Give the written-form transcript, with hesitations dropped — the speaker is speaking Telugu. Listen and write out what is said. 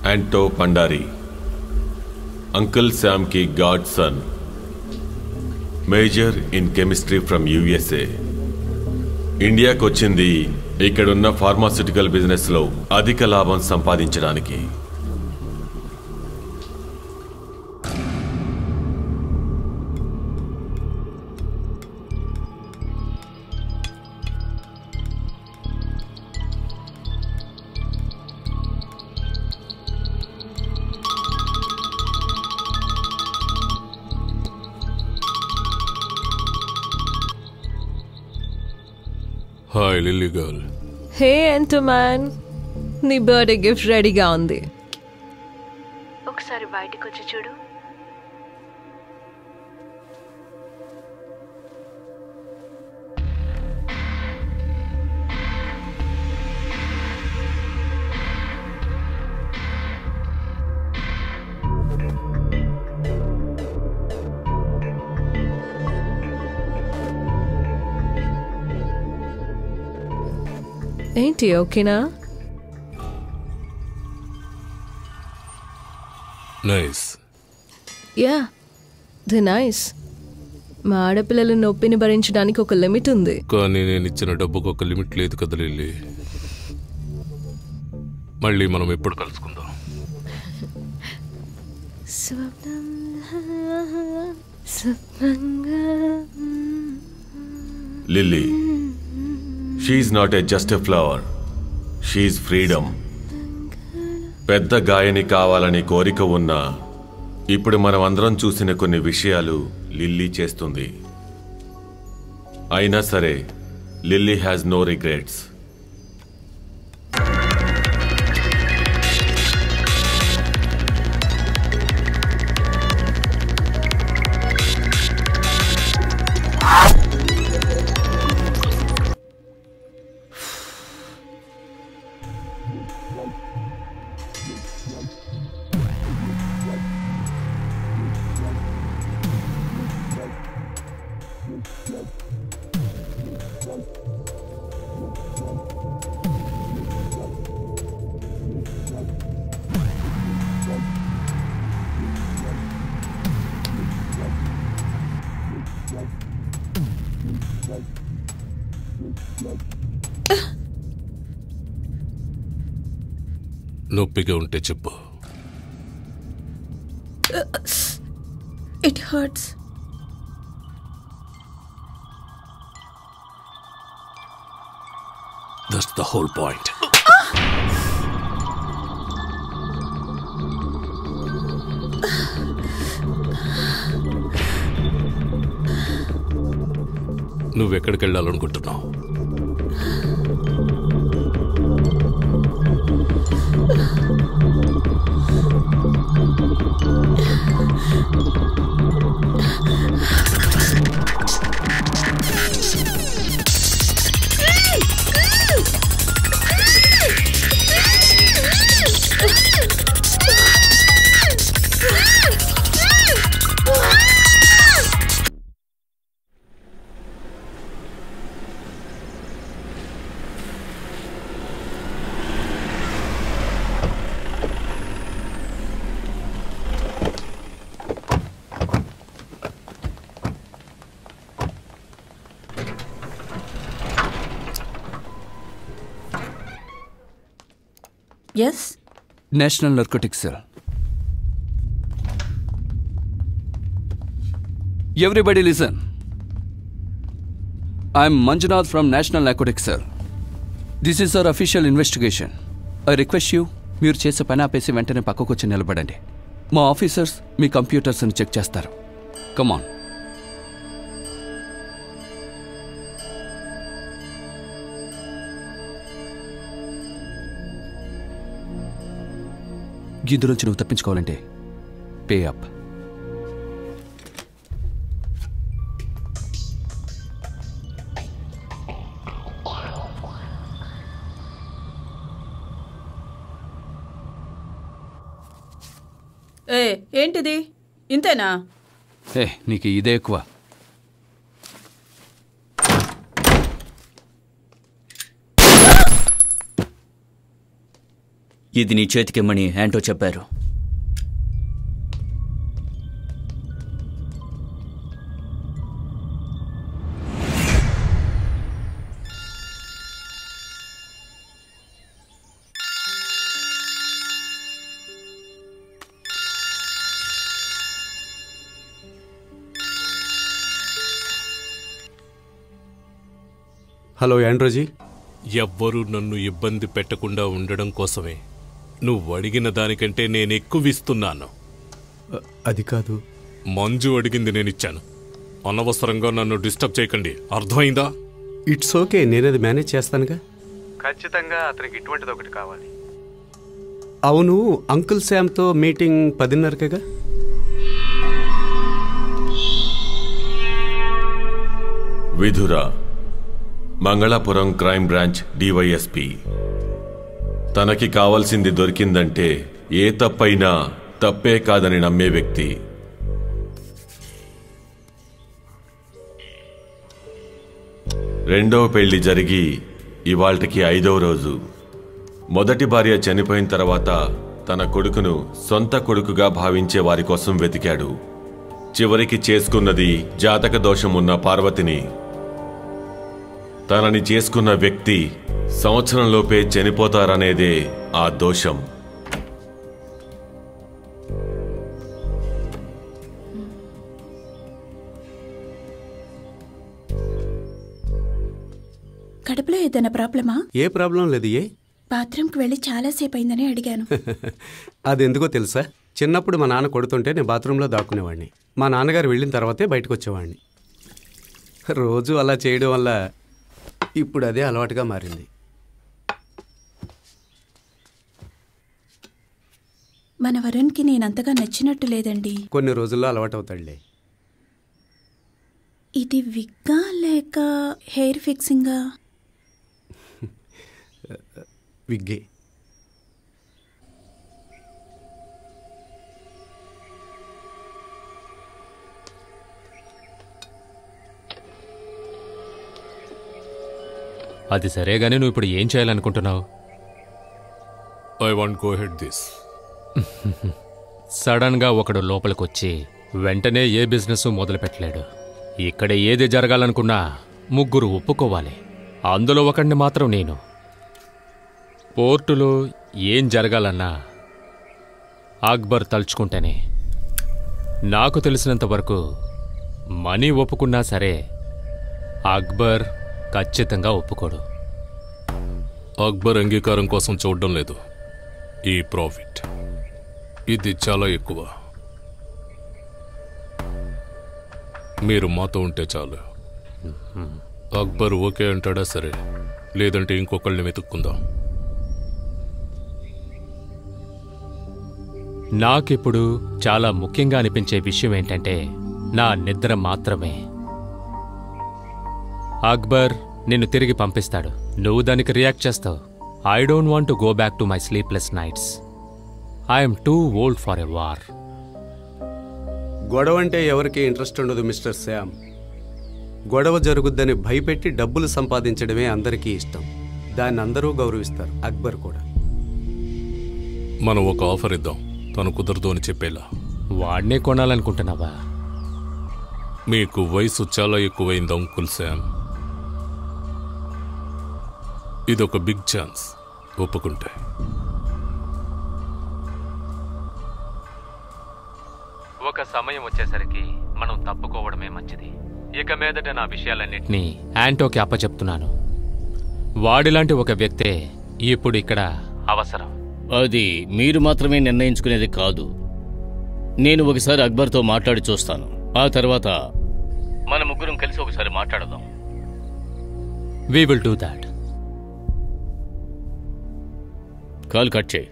Anto Pandari, Uncle Sam ki godson, major in chemistry from USA. ఇండియాకి వచ్చింది ఇక్కడున్న ఫార్మాస్యూటికల్ బిజినెస్లో అధిక లాభం సంపాదించడానికి. Hi lily girl. హే ఎంటో మ్యాన్, నీ బర్త్డే గిఫ్ట్ రెడీగా ఉంది. ఒకసారి బయటకు వచ్చి చూడు. ఏంటి ఓకేనా? నైస్. Yeah, the nice. మా ఆడపిల్లల నొప్పిని భరించడానికి ఒక లిమిట్ ఉంది. కానీ నేను ఇచ్చిన డబ్బుకు ఒక లిమిట్ లేదు కదా లిల్లీ. మళ్ళీ మనం ఎప్పుడు కలుసుకుందాం? Lily, she's not just a flower, she's freedom. పెద్ద గాయని కావాలని కోరిక ఉన్నా ఇప్పుడు మనం అందరం చూసిన కొన్ని విషయాలు లిల్లీ చేస్తుంది. అయినా సరే లిల్లీ హ్యాస్ నో రిగ్రెట్స్. నొప్పిగా ఉంటే చెప్పు. It hurts. That's the whole point. నువ్వెక్కడికి వెళ్ళాలనుకుంటున్నావు? Yes? National Narcotics Cell. Everybody listen. I'm Manjunath from National Narcotics Cell. This is our official investigation. I request you, మీరు చేసే పని ఆపేసి వెంటనే పక్కకు వచ్చి నిలబడండి. మా ఆఫీసర్స్ మీ కంప్యూటర్స్ని చెక్ చేస్తారు. Come on. ఇందులోంచి నువ్వు తప్పించుకోవాలంటే పే అప్. ఏంటిది ఇంతేనా? నీకు ఇదే ఎక్కువ. ఇది నీ చేతికిమ్మని యాంటో చెప్పారు. హలో యాండ్రోజీ. ఎవ్వరూ నన్ను ఇబ్బంది పెట్టకుండా ఉండడం కోసమే నువ్వు అడిగిన దానికంటే నేను ఎక్కువ ఇస్తున్నాను. అది కాదు. మంజు అడిగింది నేనిచ్చాను. అనవసరంగా నన్ను డిస్టర్బ్ చేయకండి, అర్థమైందా? ఇట్స్ ఓకే, నేనది మేనేజ్ చేస్తానుగా. ఖచ్చితంగా అతనికి ఇటువంటిది ఒకటి కావాలి. అవును, అంకుల్ శామ్తో మీటింగ్ 10:30గా. Vidhura, Mangalapuram crime branch DYSP. తనకి కావాల్సింది దొరికిందంటే ఏ తప్పైనా తప్పే కాదని నమ్మే వ్యక్తి. రెండవ పెళ్లి జరిగి ఇవాళ్టికి 5వ రోజు. మొదటి భార్య చనిపోయిన తర్వాత తన కొడుకును సొంత కొడుకుగా భావించే వారి కోసం వెతికాడు. చివరికి చేసుకున్నది జాతక దోషమున్న పార్వతిని. తనని చేసుకున్న వ్యక్తి సంవత్సరంలోపే చనిపోతారనేదే ఆ దోషం. కడుపులో ఏదైనా ప్రాబ్లమా? ఏ ప్రాబ్లం లేదు. బాత్రూమ్కి వెళ్ళి చాలాసేపు అయిందని అడిగాను. అది ఎందుకో తెలుసా, చిన్నప్పుడు మా నాన్న కొడుతుంటే నేను బాత్రూంలో దాక్కునేవాడిని. మా నాన్నగారు వెళ్ళిన తర్వాతే బయటకు వచ్చేవాడిని. రోజు అలా చేయడం వల్ల ఇప్పుడు అదే అలవాటుగా మారింది. మన వరుణ్కి నేనంతగా నచ్చినట్టు లేదండి. కొన్ని రోజుల్లో అలవాటు అవుతాడులే. ఇది విగ్గా లేక హెయిర్ ఫిక్సింగా? విగ్గే. అది సరేగానే నువ్వు ఇప్పుడు ఏం చేయాలనుకుంటున్నావు? I want go head this. సడన్గా ఒకడు లోపలికొచ్చి వెంటనే ఏ బిజినెస్ మొదలు పెట్టలేడు. ఇక్కడ ఏది జరగాలనుకున్నా ముగ్గురు ఒప్పుకోవాలి. అందులో ఒకడిని మాత్రం నేను. పోర్టులో ఏం జరగాలన్నా అక్బర్ తలుచుకుంటేనే. నాకు తెలిసినంత వరకు మనీ ఒప్పుకున్నా సరే అక్బర్ ఖచ్చితంగా ఒప్పుకోడు. అక్బర్ అంగీకారం కోసం చూడడం లేదు. ఈ ప్రాఫిట్ ఇది చాలా ఎక్కువ. మీరు మాతో ఉంటే చాలు. అక్బర్ ఓకే అంటాడా సరే, లేదంటే ఇంకొకళ్ళని వెతుక్కుందాం. నాకిప్పుడు చాలా ముఖ్యంగా అనిపించే విషయం ఏంటంటే నా నిద్ర మాత్రమే. అక్బర్ నిన్ను తిరిగి పంపిస్తాడు, నువ్వు దానికి రియాక్ట్ చేస్తావు. I don't want to go back to my sleepless nights. I'm two old for a war. గొడవ అంటే ఎవరికి ఇంట్రెస్ట్ ఉండదు మిస్టర్ శ్యామ్. గొడవ జరుగుద్దని భయపెట్టి డబ్బులు సంపాదించడమే అందరికీ ఇష్టం. దాన్ని అందరూ గౌరవిస్తారు, అక్బర్ కూడా. మనం ఒక ఆఫర్ ఇద్దాం, తను కుదరదు అని చెప్పేలా. వాడినే కొనాలనుకుంటున్నావా? మీకు వయసు చాలా ఎక్కువైంది అంకుల్ శ్యామ్. ఇదొక బిగ్ ఛాన్స్, ఒప్పుకుంటే. ఒక సమయం వచ్చేసరికి మనం తప్పుకోవడమే మంచిది. ఇక మీదట నా విషయాలన్నింటినీ యాంటోకి అప్పచెప్తున్నాను. వాడిలాంటి ఒక వ్యక్తే ఇప్పుడు ఇక్కడ అవసరం. అది మీరు మాత్రమే నిర్ణయించుకునేది కాదు. నేను ఒకసారి అక్బర్తో మాట్లాడి చూస్తాను. ఆ తర్వాత మన ముగ్గురం కలిసి ఒకసారి మాట్లాడదాం. We will do that. Call cut చేయి.